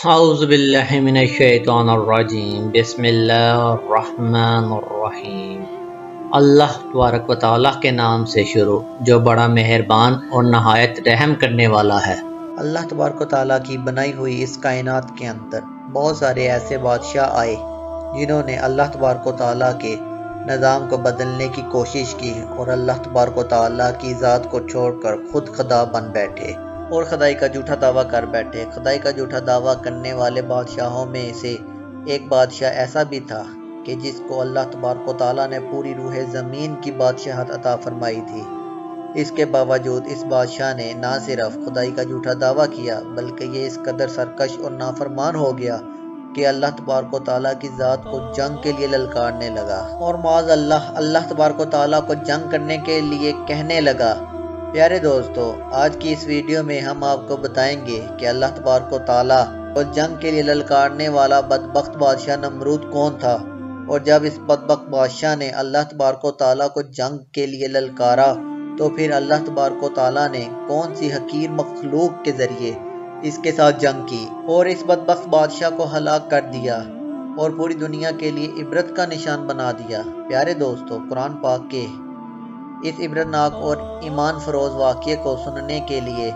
اعوذ باللہ من الشیطان الرجیم بسم اللہ الرحمن الرحیم۔ اللہ تبارک و تعالیٰ کے نام سے شروع جو بڑا مہربان اور نہایت رحم کرنے والا ہے۔ اللہ تبارک و تعالیٰ کی بنائی ہوئی اس کائنات کے اندر بہت سارے ایسے بادشاہ آئے جنہوں نے اللہ تبارک و تعالیٰ کے نظام کو بدلنے کی کوشش کی اور اللہ تبارک و تعالیٰ کی ذات کو چھوڑ کر خود خدا بن بیٹھے اور خدائی کا جھوٹا دعویٰ کر بیٹھے۔ خدائی کا جھوٹا دعویٰ کرنے والے بادشاہوں میں سے ایک بادشاہ ایسا بھی تھا کہ جس کو اللہ تبارک و تعالیٰ نے پوری روح زمین کی بادشاہت عطا فرمائی تھی۔ اس کے باوجود اس بادشاہ نے نہ صرف خدائی کا جھوٹا دعویٰ کیا بلکہ یہ اس قدر سرکش اور نافرمان ہو گیا کہ اللہ تبارک و تعالیٰ کی ذات کو جنگ کے لیے للکارنے لگا اور معاذ اللہ تبارک و تعالیٰ کو جنگ کرنے کے لیے کہنے لگا۔ پیارے دوستو، آج کی اس ویڈیو میں ہم آپ کو بتائیں گے کہ اللہ تبارک و تعالیٰ کو جنگ کے لیے للکارنے والا بدبخت بادشاہ نمرود کون تھا، اور جب اس بدبخت بادشاہ نے اللہ تبارک و تعالیٰ کو جنگ کے لیے للکارا تو پھر اللہ تبارک و تعالیٰ نے کون سی حقیر مخلوق کے ذریعے اس کے ساتھ جنگ کی اور اس بدبخت بادشاہ کو ہلاک کر دیا اور پوری دنیا کے لیے عبرت کا نشان بنا دیا۔ پیارے دوستو، قرآن پاک کے اس عبرتناک اور ایمان فروز واقعے کو سننے کے لیے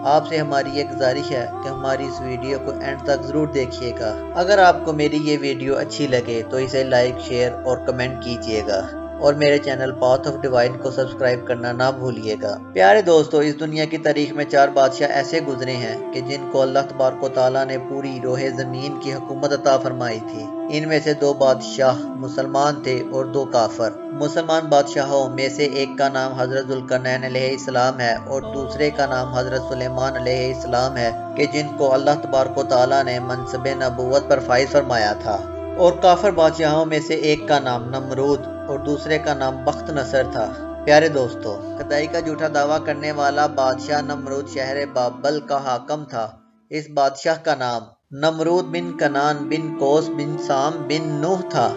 آپ سے ہماری ایک گزارش ہے کہ ہماری اس ویڈیو کو اینڈ تک ضرور دیکھیے گا۔ اگر آپ کو میری یہ ویڈیو اچھی لگے تو اسے لائک، شیئر اور کمنٹ کیجیے گا اور میرے چینل پاتھ آف ڈیوائن کو سبسکرائب کرنا نہ بھولیے گا۔ پیارے دوستو، اس دنیا کی تاریخ میں 4 بادشاہ ایسے گزرے ہیں کہ جن کو اللہ تبارک و تعالیٰ نے پوری روح زمین کی حکومت عطا فرمائی تھی۔ ان میں سے 2 بادشاہ مسلمان تھے اور 2 کافر۔ مسلمان بادشاہوں میں سے ایک کا نام حضرت ذوالقرنین علیہ السلام ہے اور دوسرے کا نام حضرت سلیمان علیہ السلام ہے کہ جن کو اللہ تبارک و تعالیٰ نے منصب نبوت پر فائز فرمایا تھا۔ اور کافر بادشاہوں میں سے ایک کا نام نمرود اور دوسرے کا نام بخت نصر تھا۔ پیارے دوستو، خدائی کا جھوٹا دعویٰ کرنے والا بادشاہ نمرود شہر بابل کا حاکم تھا۔ اس بادشاہ کا نام نمرود بن کنان بن کوس بن سام بن نوح تھا۔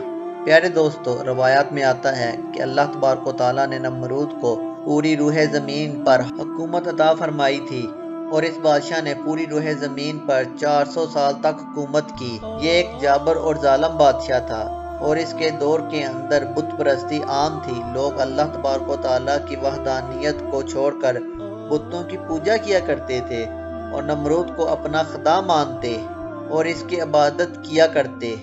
پیارے دوستو، روایات میں آتا ہے کہ اللہ تبارک و تعالیٰ نے نمرود کو پوری روح زمین پر حکومت عطا فرمائی تھی اور اس بادشاہ نے پوری روح زمین پر 400 سال تک حکومت کی۔ یہ ایک جابر اور ظالم بادشاہ تھا اور اس کے دور کے اندر بت پرستی عام تھی۔ لوگ اللہ تبارک و تعالیٰ کی وحدانیت کو چھوڑ کر بتوں کی پوجا کیا کرتے تھے اور نمرود کو اپنا خدا مانتے اور اس کی عبادت کیا کرتے۔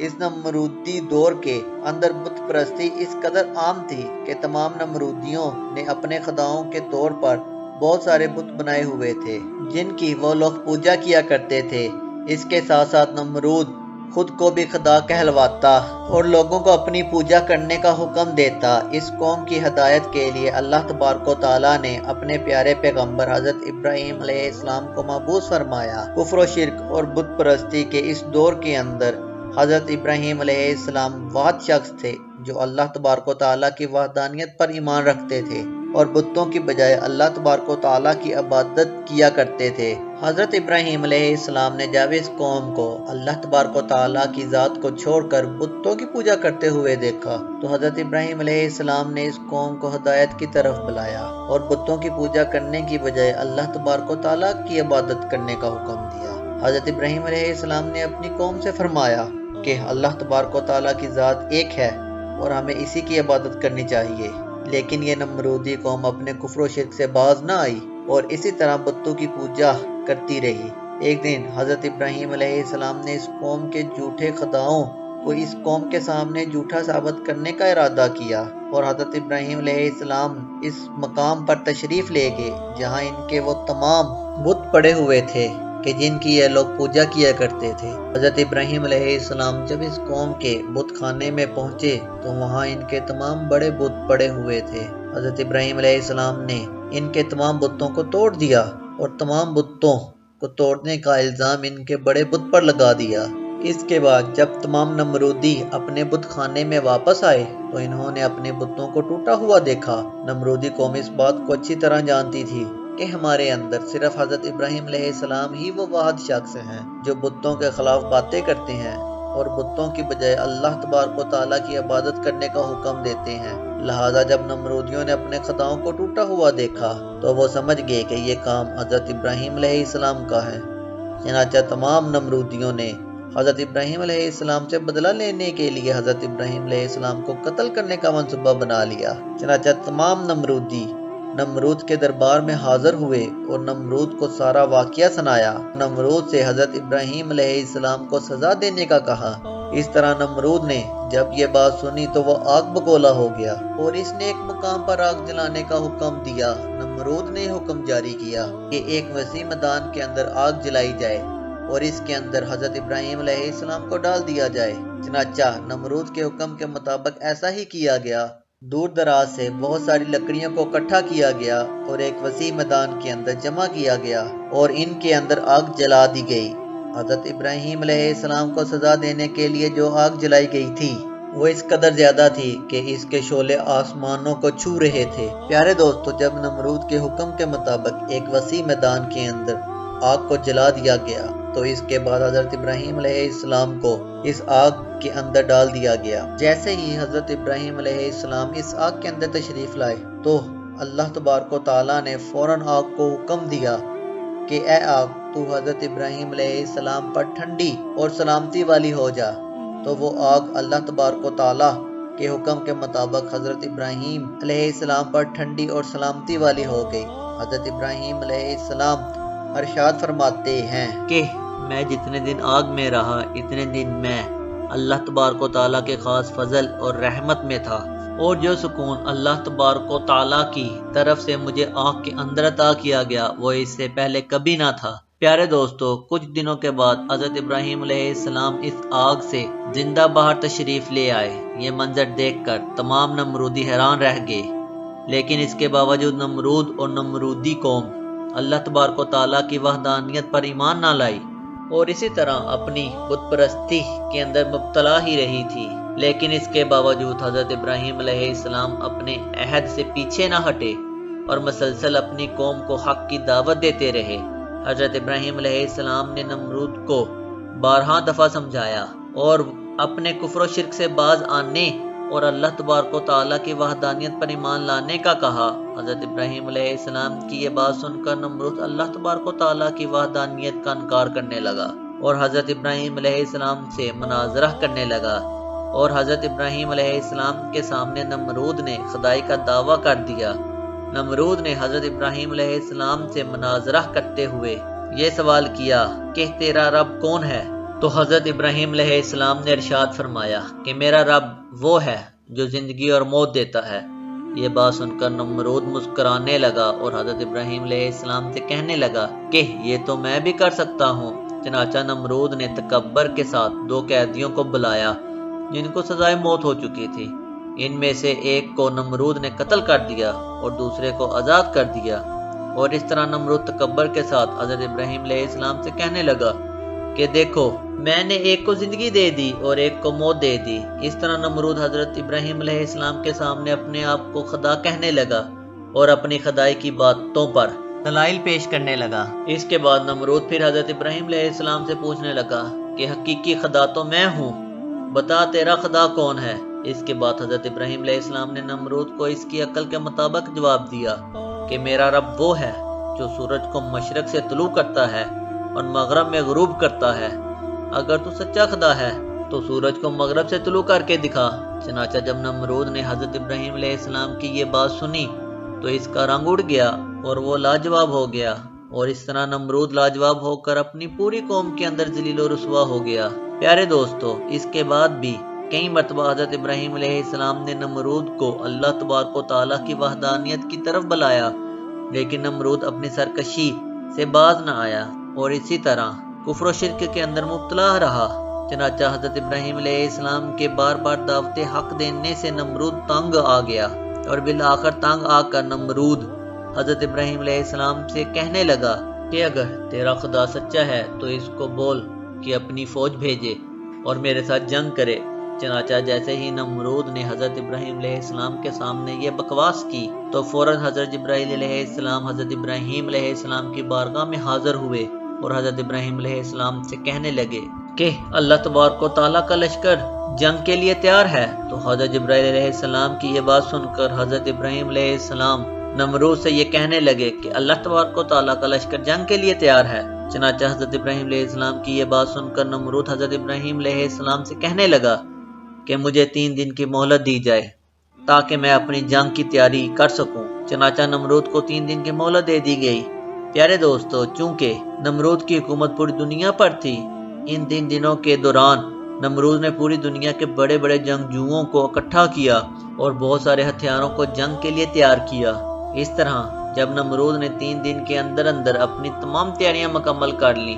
اس نمرودی دور کے اندر بت پرستی اس قدر عام تھی کہ تمام نمرودیوں نے اپنے خداؤں کے طور پر بہت سارے بت بنائے ہوئے تھے جن کی وہ لوگ پوجا کیا کرتے تھے۔ اس کے ساتھ ساتھ نمرود خود کو بھی خدا کہلواتا اور لوگوں کو اپنی پوجا کرنے کا حکم دیتا۔ اس قوم کی ہدایت کے لیے اللہ تبارک و تعالیٰ نے اپنے پیارے پیغمبر حضرت ابراہیم علیہ السلام کو مبعوث فرمایا۔ کفر و شرک اور بت پرستی کے اس دور کے اندر حضرت ابراہیم علیہ السلام واحد شخص تھے جو اللہ تبارک و تعالیٰ کی وحدانیت پر ایمان رکھتے تھے اور بتوں کی بجائے اللہ تبارک و تعالیٰ کی عبادت کیا کرتے تھے۔ حضرت ابراہیم علیہ السلام نے جب اس قوم کو اللہ تبارک و تعالیٰ کی ذات کو چھوڑ کر بتوں کی پوجا کرتے ہوئے دیکھا تو حضرت ابراہیم علیہ السلام نے اس قوم کو ہدایت کی طرف بلایا اور بتوں کی پوجا کرنے کی بجائے اللہ تبارک و تعالیٰ کی عبادت کرنے کا حکم دیا۔ حضرت ابراہیم علیہ السلام نے اپنی قوم سے فرمایا کہ اللہ تبارک و تعالیٰ کی ذات ایک ہے اور ہمیں اسی کی عبادت کرنی چاہیے، لیکن یہ نمرودی قوم اپنے کفر و شرک سے باز نہ آئی اور اسی طرح بتوں کی پوجا کرتی رہی۔ ایک دن حضرت ابراہیم علیہ السلام نے اس قوم کے جھوٹے خداؤں کو اس قوم کے سامنے جھوٹا ثابت کرنے کا ارادہ کیا اور حضرت ابراہیم علیہ السلام اس مقام پر تشریف لے گئے جہاں ان کے وہ تمام بت پڑے ہوئے تھے کہ جن کی یہ لوگ پوجا کیا کرتے تھے۔ حضرت ابراہیم علیہ السلام جب اس قوم کے بت خانے میں پہنچے تو وہاں ان کے تمام بڑے بت پڑے ہوئے تھے۔ حضرت ابراہیم علیہ السلام نے ان کے تمام بتوں کو توڑ دیا اور تمام بتوں کو توڑنے کا الزام ان کے بڑے بت پر لگا دیا۔ اس کے بعد جب تمام نمرودی اپنے بت خانے میں واپس آئے تو انہوں نے اپنے بتوں کو ٹوٹا ہوا دیکھا۔ نمرودی قوم اس بات کو اچھی طرح جانتی تھی کہ ہمارے اندر صرف حضرت ابراہیم علیہ السلام ہی وہ واحد شخص ہیں جو بتوں کے خلاف باتیں کرتے ہیں اور بتوں کی بجائے اللہ تبارک و تعالیٰ کی عبادت کرنے کا حکم دیتے ہیں۔ لہٰذا جب نمرودیوں نے اپنے خداؤں کو ٹوٹا ہوا دیکھا تو وہ سمجھ گئے کہ یہ کام حضرت ابراہیم علیہ السلام کا ہے चनाचा तमाम नमरूदियों ने हज़रत इब्राहीम अलैहिस्सलाम से बदला लेने के लिए हज़रत इब्राहीम अलैहिस्सलाम को कत्ल करने का मंसूबा बना लिया। चनाचा तमाम नमरूदी नमरूद के दरबार में हाजिर हुए और नमरूद को सारा वाक़या सुनाया। नमरूद से हज़रत इब्राहीम अलैहिस्सलाम को सज़ा देने का कहा। इस तरह नमरूद ने जब ये बात सुनी तो वो आग बगोला हो गया और इसने एक मुकाम पर आग जलाने का हुक्म दिया। नमरूद ने हुक्म जारी किया कि एक वसी मैदान के अंदर आग जलाई जाए और इसके अंदर हज़रत इब्राहीम अलैहिस्सलाम को डाल दिया जाए। चनाचा नमरूद के हुक्म के मुताबिक ऐसा ही किया गया। दूर दराज से बहुत सारी लकड़ियों को इकट्ठा किया गया और एक वसी मैदान के अंदर जमा किया गया और इनके अंदर आग जला दी गई। हज़रत इब्राहीम अलैहिस्सलाम को सज़ा देने के लिए जो आग जलाई गई थी वो इस कदर ज्यादा थी कि इसके शोले आसमानों को छू रहे थे। प्यारे दोस्तों, जब नमरूद के हुक्म के मुताबिक एक वसी मैदान के अंदर आग को जला दिया गया तो इसके बाद हज़रत इब्राहीम अलैहिस्सलाम को इस आग के अंदर डाल दिया गया। जैसे ही हज़रत इब्राहीम अलैहिस्सलाम इस आग के अंदर तशरीफ लाए तो अल्लाह तबारक व तआला ने फौरन आग को हुक्म दिया कि ए आग, तू हज़रत इब्राहीम अलैहिस्सलाम पर ठंडी और सलामती वाली हो जा। तो वो आग अल्लाह तबारक व तआला के हुक्म के मुताबिक हज़रत इब्राहीम अलैहिस्सलाम पर ठंडी और सलामती वाली हो गई। हज़रत इब्राहीम अलैहिस्सलाम अरशाद फरमाते हैं कि मैं जितने दिन आग में रहा इतने दिन मैं अल्लाह तबारक व तआला के खास फजल और रहमत में था, और जो सुकून अल्लाह तबारक व तआला की तरफ से मुझे आग के अंदर अता किया गया वो इससे पहले कभी ना था। प्यारे दोस्तों, कुछ दिनों के बाद हज़रत इब्राहीम अलैहिस्सलाम इस आग से जिंदा बाहर तशरीफ ले आए। ये मंजर देखकर तमाम नमरूदी हैरान रह गए, लेकिन इसके बावजूद नमरूद और नमरूदी कौम अल्लाह तबारक व तआला की वहदानियत पर ईमान ना लाई और इसी तरह अपनी बुत परस्ती के अंदर मुब्तला ही रही थी। लेकिन इसके बावजूद हज़रत इब्राहीम अलैहिस्सलाम अपने अहद से पीछे ना हटे और मसलसल अपनी कौम को हक की दावत देते रहे। हज़रत इब्राहीम अलैहिस्सलाम ने नमरूद को 12 दफ़ा समझाया और अपने कुफ्र शिर्क से बाज आने और अल्लाह तबारक व तआला की वहदानियत पर ईमान लाने का कहा। हज़रत इब्राहीम अलैहिस्सलाम की ये बात सुनकर नमरूद अल्लाह तबारक व तआला की वहदानियत का इनकार करने लगा और हज़रत इब्राहीम अलैहिस्सलाम से मुनाज़रा करने लगा और हज़रत इब्राहीम अलैहिस्सलाम के सामने नमरूद ने खुदाई का दावा कर दिया। नमरूद ने हज़रत इब्राहीम अलैहिस्सलाम से मुनाज़रा करते हुए ये सवाल किया कि तेरा रब कौन है? तो हज़रत इब्राहीम अलैहिस्सलाम ने इरशाद फरमाया कि मेरा रब वो है जो ज़िंदगी और मौत देता है। ये बात सुनकर नमरूद मुस्कुराने लगा और हज़रत इब्राहीम अलैहिस्सलाम से कहने लगा कि ये तो मैं भी कर सकता हूँ। चनाचा नमरूद ने तकब्बर के साथ 2 कैदियों को बुलाया जिनको सजाए मौत हो चुकी थी। इनमें से एक को नमरूद ने कत्ल कर दिया और दूसरे को आज़ाद कर दिया। और इस तरह नमरूद तकब्बर के साथ हज़रत इब्राहीम अलैहिस्सलाम से कहने लगा कि देखो, मैंने एक को जिंदगी दे दी और एक को मौत दे दी। इस तरह नमरूद हज़रत इब्राहीम अलैहिस्सलाम के सामने अपने आप को खुदा कहने लगा और अपनी खुदाई की बातों पर दलाइल पेश करने लगा। इसके बाद नमरूद फिर हज़रत इब्राहीम अलैहिस्सलाम से पूछने लगा कि हकीकी खुदा तो मैं हूँ, बता तेरा खुदा कौन है? इसके बाद हज़रत इब्राहीम अलैहिस्सलाम ने नमरूद को इसकी अक्ल के मुताबिक जवाब दिया कि मेरा रब वो है जो सूरज को मशरक से तुलू करता है और मगरब में गुरूब करता है। अगर तू सच्चा खुदा है तो सूरज को मगरब से तुलू करके दिखा। चनाचा जब नमरूद ने हज़रत इब्राहीम अलैहिस्सलाम की ये बात सुनी तो इसका रंग उड़ गया और वो लाजवाब हो गया और इस तरह नमरूद लाजवाब होकर अपनी पूरी कौम के अंदर जलील और रुसवा हो गया। प्यारे दोस्तों, इसके बाद भी कई मरतबा हज़रत इब्राहीम अलैहिस्सलाम ने नमरूद को अल्लाह तबारक व तआला की वहदानियत की तरफ बुलाया, लेकिन नमरूद अपनी सरकशी से बाज न आया और इसी तरह कुफ्र शिर्क के अंदर मुब्तला रहा। चनाचा हज़रत इब्राहीम अलैहिस्सलाम के बार बार दावते हक देने से नमरूद तंग आ गया और बिलाखिर तंग आकर नमरूद हज़रत इब्राहीम अलैहिस्सलाम से कहने लगा कि अगर तेरा खुदा सच्चा है तो इसको बोल कि अपनी फौज भेजे और मेरे साथ जंग करे। चनाचा जैसे ही नमरूद ने हज़रत इब्राहीम अलैहिस्सलाम के सामने ये बकवास की तो फौरन हज़रत जिब्राईल अलैहिस्सलाम हज़रत इब्राहीम अलैहिस्सलाम की बारगाह में हाजिर हुए और हज़रत इब्राहीम अलैहिस्सलाम से कहने लगे कि अल्लाह तबारक व तआला का लश्कर जंग के लिए तैयार है। तो हज़रत जिब्राईल अलैहिस्सलाम की ये बात सुनकर हज़रत इब्राहीम अलैहिस्सलाम नमरूद से ये कहने लगे कि अल्लाह तबारक व तआला का लश्कर जंग के लिए तैयार है। चनाचा हज़रत इब्राहीम अलैहिस्सलाम की ये बात सुनकर नमरूद हज़रत इब्राहीम अलैहिस्सलाम से कहने लगा कि मुझे 3 दिन की मोहलत दी जाए ताकि मैं अपनी जंग की तैयारी कर सकूं। चनाचा नमरूद को 3 दिन की मोहलत दे दी गई। प्यारे दोस्तों, चूंकि नमरूद की हुकूमत पूरी दुनिया पर थी, इन 3 दिनों के दौरान नमरूद ने पूरी दुनिया के बड़े बड़े जंगजुओं को इकट्ठा किया और बहुत सारे हथियारों को जंग के लिए तैयार किया। इस तरह जब नमरूद ने 3 दिन के अंदर अंदर अपनी तमाम तैयारियां मुकम्मल कर ली,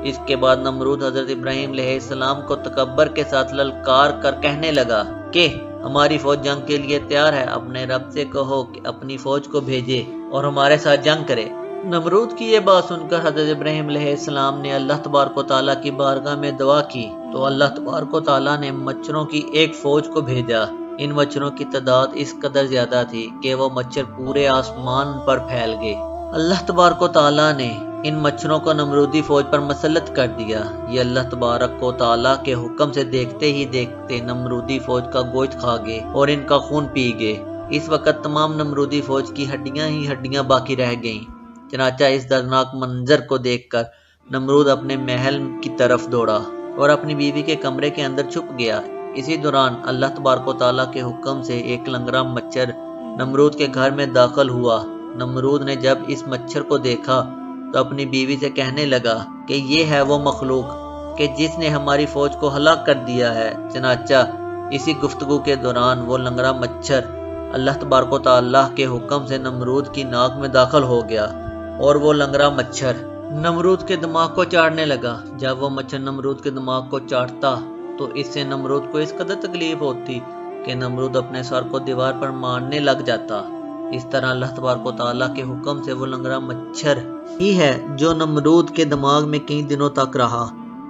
इसके बाद नमरूद हज़रत इब्राहीम अलैहिस्सलाम को तकब्बर के साथ ललकार कर कहने लगा कि हमारी फौज जंग के लिए तैयार है, अपने रब से कहो कि अपनी फौज को भेजे और हमारे साथ जंग करे। नमरूद की ये बात सुनकर हज़रत इब्राहीम अलैहिस्सलाम ने अल्लाह तबारक व तआला की बारगाह में दुआ की तो अल्लाह तबारक व तआला ने मच्छरों की एक फौज को भेजा। इन मच्छरों की तादाद इस कदर ज्यादा थी कि वो मच्छर पूरे आसमान पर फैल गए। अल्लाह तबारक व तआला ने इन मच्छरों को नमरूदी फौज पर मुसल्लत कर दिया। ये अल्लाह तबारक व तआला के हुक्म से देखते ही देखते नमरूदी फौज का गोश्त खा गए और इनका खून पी गए। इस वक्त तमाम नमरूदी फौज की हड्डियां ही हड्डियां बाकी रह गईं। चनाचा इस दर्दनाक मंजर को देखकर नमरूद अपने महल की तरफ दौड़ा और अपनी बीवी के कमरे के अंदर छुप गया। इसी दौरान अल्लाह तबारक व तआला के हुक्म से एक लंगड़ा मच्छर नमरूद के घर में दाखिल हुआ। नमरूद ने जब इस मच्छर को देखा तो अपनी बीवी से कहने लगा कि ये है वो मखलूक कि जिसने हमारी फौज को हलाक कर दिया है। चनाचा इसी गुफ्तगू के दौरान वो लंगड़ा मच्छर अल्लाह तबारक व तआला के हुक्म से नमरूद की नाक में दाखिल हो गया और वो लंगड़ा मच्छर नमरूद के दिमाग को चाटने लगा। जब वो मच्छर नमरूद के दिमाग को चाटता तो इससे नमरूद को इस कदर तकलीफ होती कि नमरूद अपने सर को दीवार पर मारने लग जाता। इस तरह अल्लाह तबारक व तआला के हुक्म से वो लंगड़ा मच्छर ही है जो नमरूद के दिमाग में कई दिनों तक रहा।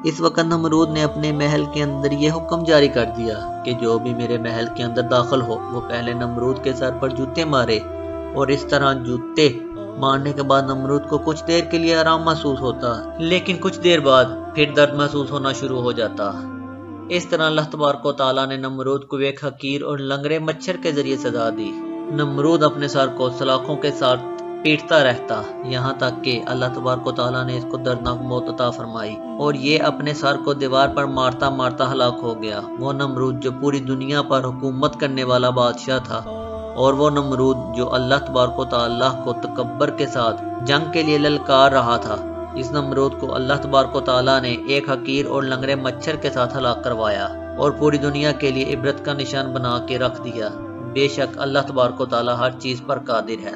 इस वक्त नमरूद ने अपने महल के अंदर ये हुक्म जारी कर दिया कि जो भी मेरे महल के अंदर दाखिल हो वो पहले नमरूद के सर पर जूते मारे। और इस तरह जूते मारने के बाद नमरूद को कुछ देर के लिए आराम महसूस होता, लेकिन कुछ देर बाद फिर दर्द महसूस होना शुरू हो जाता। इस तरह अल्लाह तबारक व तआला ने नमरूद को एक हकीर और लंगड़े मच्छर के जरिए सजा दी। नमरूद अपने सर को सलाखों के साथ पीटता रहता, यहाँ तक कि अल्लाह तबारक व तआला ने इसको दर्दनाक मौत अता फरमाई और ये अपने सर को दीवार पर मारता मारता हलाक हो गया। वो नमरूद जो पूरी दुनिया पर हुकूमत करने वाला बादशाह था और वो नमरूद जो अल्लाह तबारक व तआला को तकब्बर के साथ जंग के लिए ललकार रहा था, इस नमरूद को अल्लाह तबारक व तआला ने एक हकीर और लंगड़े मच्छर के साथ हलाक करवाया और पूरी दुनिया के लिए इबरत का निशान बना के रख दिया। बेशक अल्लाह तबारक व तआला हर चीज पर कादिर है।